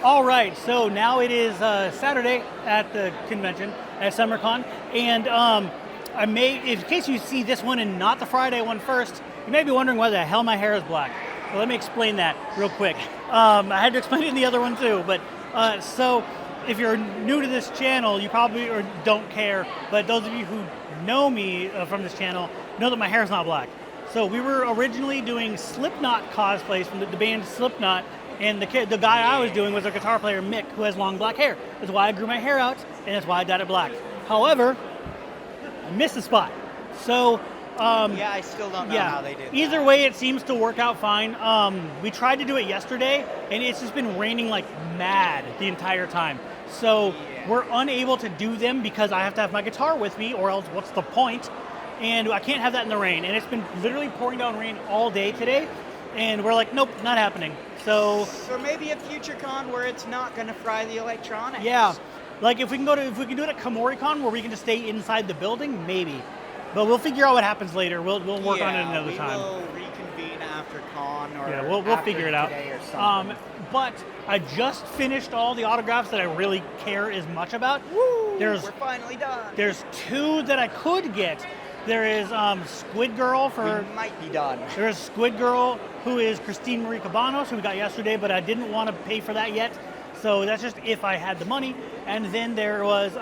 All right, so now it is Saturday at the convention at SummerCon, and in case you see this one and not the Friday one first, you may be wondering why the hell my hair is black. Well, let me explain that real quick. I had to explain it in the other one too, but so if you're new to this channel, you probably or don't care, but those of you who know me from this channel know that my hair is not black. So we were originally doing Slipknot cosplays from the band Slipknot, and the guy I was doing was a guitar player, Mick, who has long black hair. That's why I grew my hair out, and that's why I dyed it black. However, I missed the spot. So, I still don't know how they did that. Either way, it seems to work out fine. We tried to do it yesterday, and it's just been raining like mad the entire time. So we're unable to do them because I have to have my guitar with me, or else what's the point? And I can't have that in the rain. And it's been literally pouring down rain all day today, and we're like, nope, not happening. So maybe a future con where it's not going to fry the electronics. Yeah, like if we can do it at KomoriCon where we can just stay inside the building, maybe. But we'll figure out what happens later. We'll work on it another time. We'll reconvene after con or we'll figure it out. Today or something. But I just finished all the autographs that I really care as much about. Woo! We're finally done. There's 2 that I could get. There is Squid Girl for... We might be done. There is Squid Girl, who is Christine Marie Cabanos, who we got yesterday, but I didn't want to pay for that yet. So that's just if I had the money. And then there was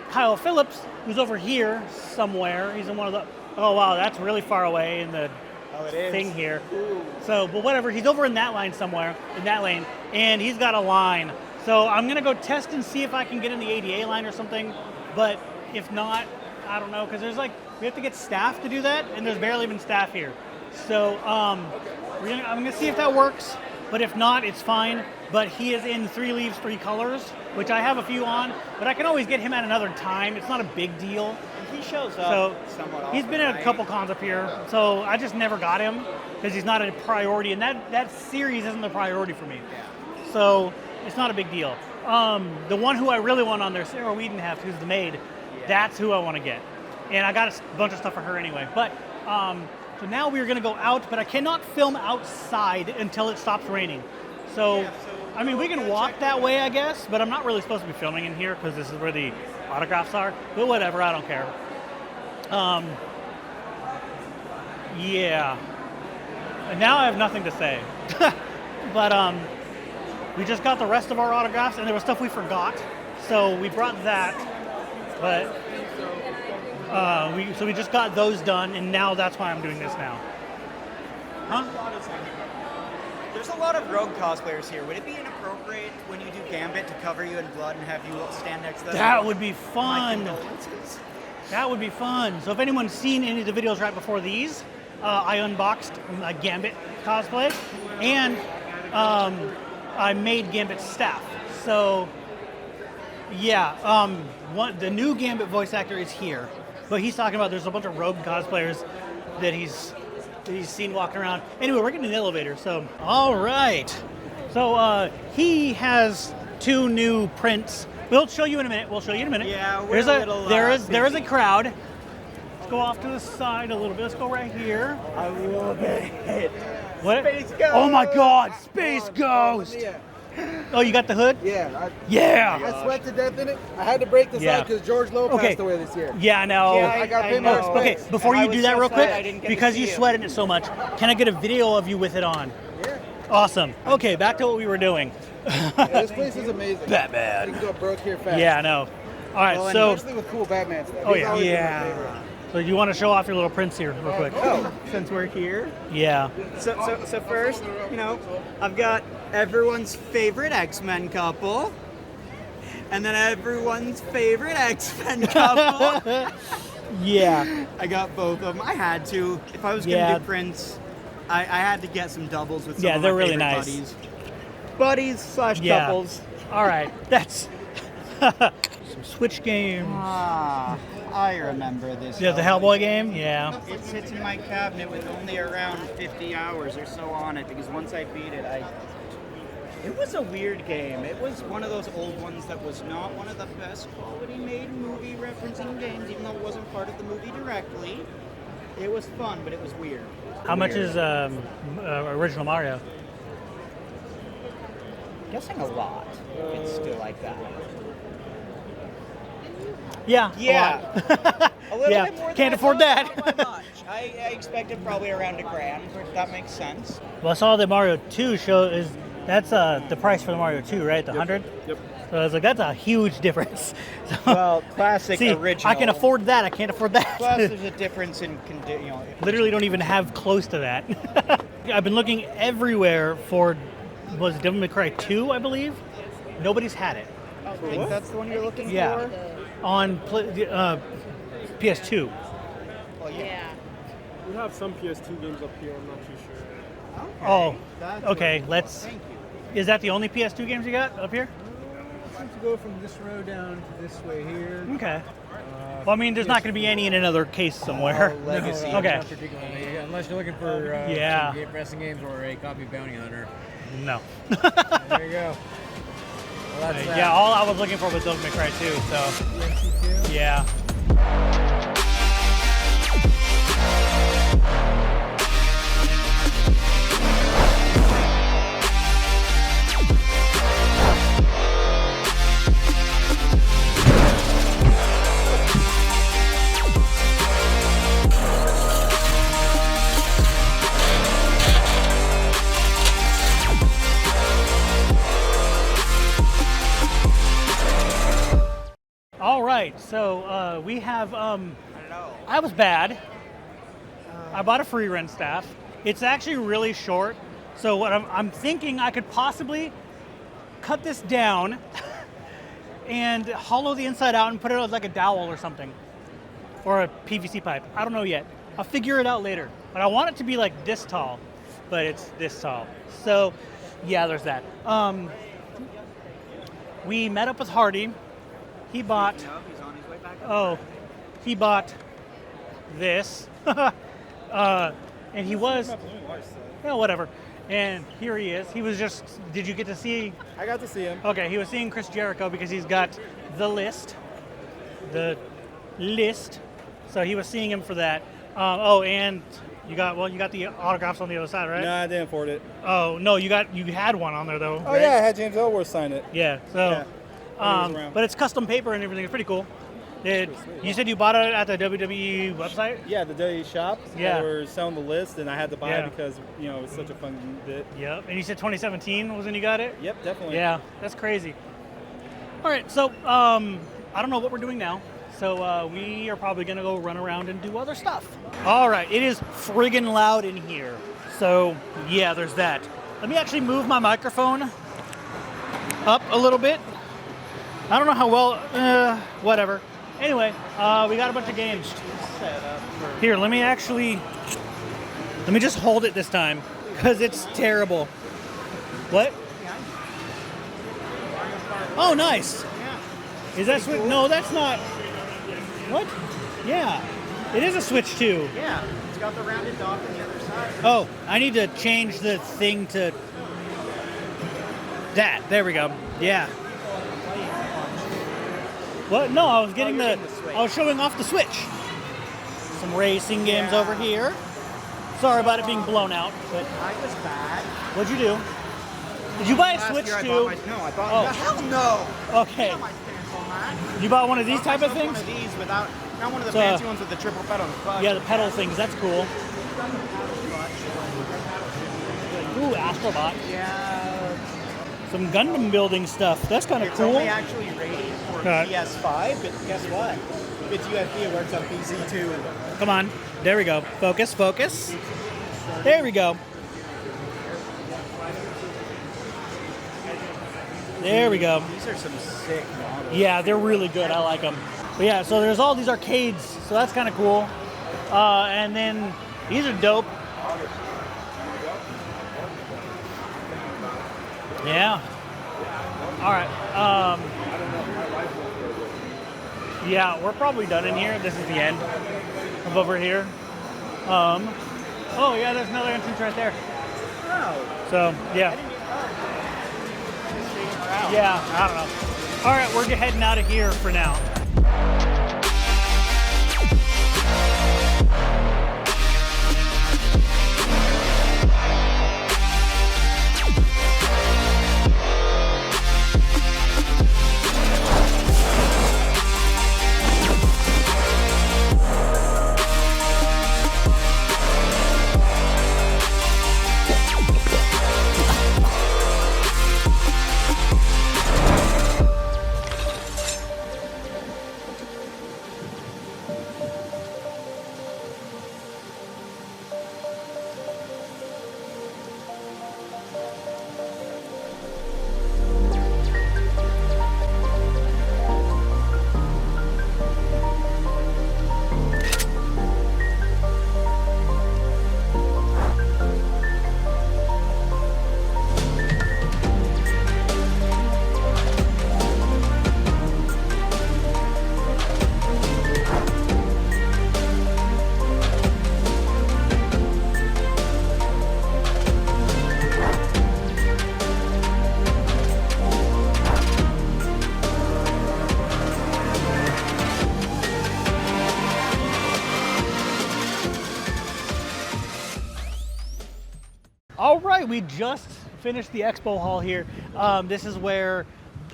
Kyle Phillips, who's over here somewhere. He's in one of the... Oh, wow, that's really far away in the thing here. Ooh. So, but whatever. He's over in that line somewhere, in that lane, and he's got a line. So I'm going to go test and see if I can get in the ADA line or something. But if not... I don't know, because there's we have to get staff to do that, and there's barely even staff here. So I'm gonna see if that works, but if not, it's fine. But he is in 3 leaves, 3 colors, which I have a few on, but I can always get him at another time. It's not a big deal. He shows up somewhat often. He's been at a couple cons up here, so I just never got him because he's not a priority, and that series isn't a priority for me. Yeah. So it's not a big deal. The one who I really want on there, Sarah Wiedenheft, who's the maid. That's who I want to get. And I got a bunch of stuff for her anyway. But, so now we're going to go out, but I cannot film outside until it stops raining. So, I mean, we can walk that way, I guess, but I'm not really supposed to be filming in here because this is where the autographs are. But whatever, I don't care. Yeah. And now I have nothing to say. But, we just got the rest of our autographs, and there was stuff we forgot. So we brought that. But we just got those done, and now that's why I'm doing this now. Huh? There's a lot of rogue cosplayers here. Would it be inappropriate when you do Gambit to cover you in blood and have you stand next to them? That would be fun. My condolences. That would be fun. So if anyone's seen any of the videos right before these, I unboxed a Gambit cosplay, and I made Gambit staff. So yeah, the new Gambit voice actor is here, but he's talking about there's a bunch of rogue cosplayers that he's seen walking around. Anyway, we're getting in the elevator, so all right. So he has 2 new prints. We'll show you in a minute. Yeah, there is a crowd. Let's go off to the side a little bit. Let's go right here. I love it. What? Space Ghost. Oh my God, Space Ghost! Oh, you got the hood? Yeah. Yeah. I sweat to death in it. I had to break this out because George Lowe passed away this year. Yeah, I know. Yeah, I got paid more Okay, space. before you do that real quick, because you see sweat in it so much, can I get a video of you with it on? Yeah. Awesome. Okay, back to what we were doing. Yeah, this place is amazing. Batman. You can go broke here fast. Yeah, I know. All right, Well, so especially with cool Batman stuff. Oh, He's yeah. always been my favorite. so you want to show off your little prints here real quick? Oh, since we're here. Yeah. So first, I've got everyone's favorite X-Men couple, and then everyone's favorite X-Men couple. Yeah. I got both of them. I had to. If I was going to do prints, I had to get some doubles with some of they're my really favorite nice. buddies. Buddies/couples. All right, that's some Switch games. I remember this. Yeah, the Hellboy game. Yeah. It sits in my cabinet with only around 50 hours or so on it because once I beat it, it was a weird game. It was one of those old ones that was not one of the best quality made movie referencing games, even though it wasn't part of the movie directly. It was fun, but it was weird. How much is original Mario? guessing a lot. It's still like that. Yeah. Yeah. A little Yeah. bit more than Can't I afford thought, that. not by much. I expected probably around $1,000. That makes sense. Well, I saw the Mario 2 show that's the price for the Mario 2, right? The 100. Yep. So I was like, that's a huge difference. So, Well, classic see, original. I can afford that. I can't afford that. Plus, there's a difference in Literally don't even have close to that. I've been looking everywhere for, was it Devil May Cry 2, I believe? Nobody's had it. I think that's the one you're looking Yeah. for. On PS2. Well, yeah. We have some PS2 games up here. I'm not too sure. Okay. Oh, That's okay. what- Let's. Thank you. Is that the only PS2 games you got up here? Seems to go from this row down to this way here. Okay. Well, I mean, there's not going to be any in another case somewhere. Legacy. Okay. Not particularly, unless you're looking for Yeah. some wrestling games or a copy of Bounty Hunter. No. There you go. Well, that's Yeah, all I was looking for was Devil May Cry 2, so. Yeah. All right, so we have. I don't know. I was bad. I bought a free run staff. It's actually really short, so what I'm thinking I could possibly cut this down and hollow the inside out and put it as like a dowel or something, or a PVC pipe. I don't know yet. I'll figure it out later. But I want it to be like this tall, but it's this tall. So, yeah, there's that. We met up with Hardy. He bought. He's on his way back up. Oh, he bought this, and he was, whatever. And here he is. He was just. Did you get to see? I got to see him. Okay, he was seeing Chris Jericho because he's got the list. So he was seeing him for that. And you got the autographs on the other side, right? No, I didn't afford it. Oh no, you had one on there though. Oh right? yeah, I had James Ellsworth sign it. Yeah. So. Yeah. He was around. But it's custom paper and everything. It's pretty cool. Sweet. You said you bought it at the WWE website? Yeah, the WWE shop. Yeah. They were selling the list, and I had to buy Yeah. it because it was such a fun bit. Yep. And you said 2017 was when you got it? Yep, definitely. Yeah, that's crazy. All right, so I don't know what we're doing now. So we are probably going to go run around and do other stuff. All right, it is friggin' loud in here. So yeah, there's that. Let me actually move my microphone up a little bit. I don't know how well, whatever. Anyway, we got a bunch of games. Here, let me just hold it this time, because it's terrible. What? Oh, nice. Is that Switch? No, that's not. What? Yeah. It is a Switch 2. Yeah, it's got the rounded dock on the other side. Oh, I need to change the thing to that. There we go. Yeah. What? No, I was getting you're getting the Switch. I was showing off the Switch. Some racing games over here. Sorry about it being blown out, but I was bad. what'd you do? Did you buy a Last Switch year I too? bought I bought. Oh. Hell no. Okay. Get my pants on that. You bought one of these type of Myself things? One of these without, not one of the So, fancy ones with the triple pedal. Clutch. Yeah, the pedal things. That's cool. Ooh, Astrobot. Yeah. Some Gundam building stuff. That's kind of It's cool. only actually rated for Okay. PS5, but guess what? If it's USB, it works on PC too. Come on. There we go. Focus, focus. There we go. There we go. These are some sick models. Yeah, they're really good. I like them. But yeah, so there's all these arcades, so that's kind of cool. And then these are dope. Yeah. All right. Yeah, we're probably done in here. This is the end of over here. Oh yeah, there's another entrance right there. Oh. So yeah. Yeah, I don't know. All right, we're heading out of here for now. we just finished the expo hall here. This is where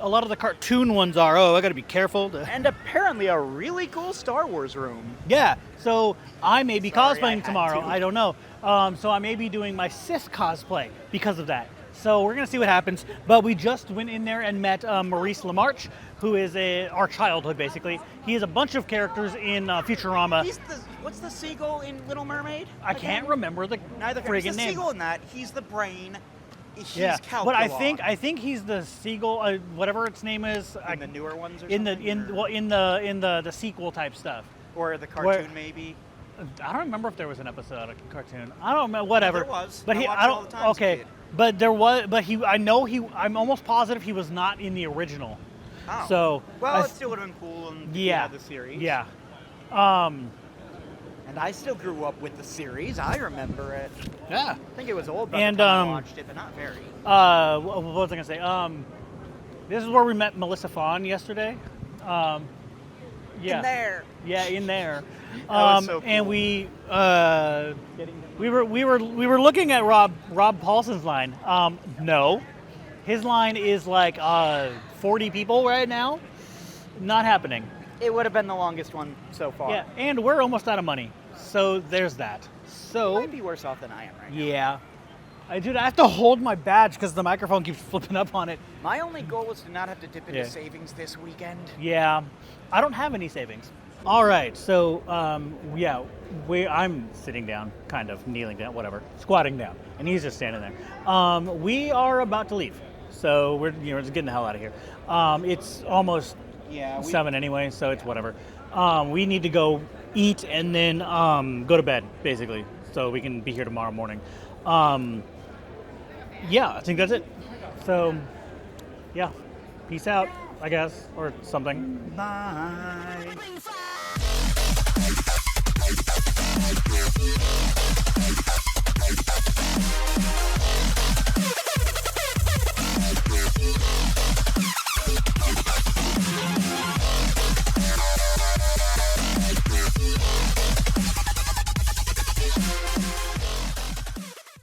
a lot of the cartoon ones are. Oh, I got to be careful. And apparently a really cool Star Wars room. Yeah, so I may be Sorry, I cosplaying had tomorrow. to. I don't know. So I may be doing my Sith cosplay because of that. So we're gonna see what happens. But we just went in there and met Maurice LaMarche, who is our childhood basically. He has a bunch of characters in Futurama. What's the seagull in Little Mermaid? I can't remember the Neither he's friggin' the name. seagull in that. He's the brain. He's Yeah, Calculon. but I think he's the seagull, whatever its name is. in the newer ones or in something? in the sequel type stuff. Or the cartoon Where- maybe. I don't remember if there was an episode of cartoon. I don't remember. Whatever. There was. But I he. watched I it all don't. the time as a Okay. kid. But there was. But he. I know he. I'm almost positive he was not in the original. Oh. So. Well, I it still would have been cool in yeah. the series. Yeah. And I still grew up with the series. I remember it. Yeah. I think it was old by And, the time I watched it, but not very. What was I gonna say? This is where we met Melissa Fawn yesterday. Yeah. In there. Yeah, in there. was so And cool. we were looking at Rob Paulson's line. No, his line is like 40 people right now. Not happening. It would have been the longest one so far. Yeah, and we're almost out of money. So there's that. You So might be worse off than I am right now. yeah, I have to hold my badge because the microphone keeps flipping up on it. My only goal was to not have to dip into Yeah. savings this weekend. Yeah, I don't have any savings. All right, so yeah, I'm sitting down, kind of kneeling down, whatever, squatting down, and he's just standing there. We are about to leave, so we're just getting the hell out of here. It's almost Yeah, 7 anyway, so it's whatever. We need to go eat and then go to bed, basically, so we can be here tomorrow morning. Yeah, I think that's it. So, yeah, peace out, I guess, or something. Bye.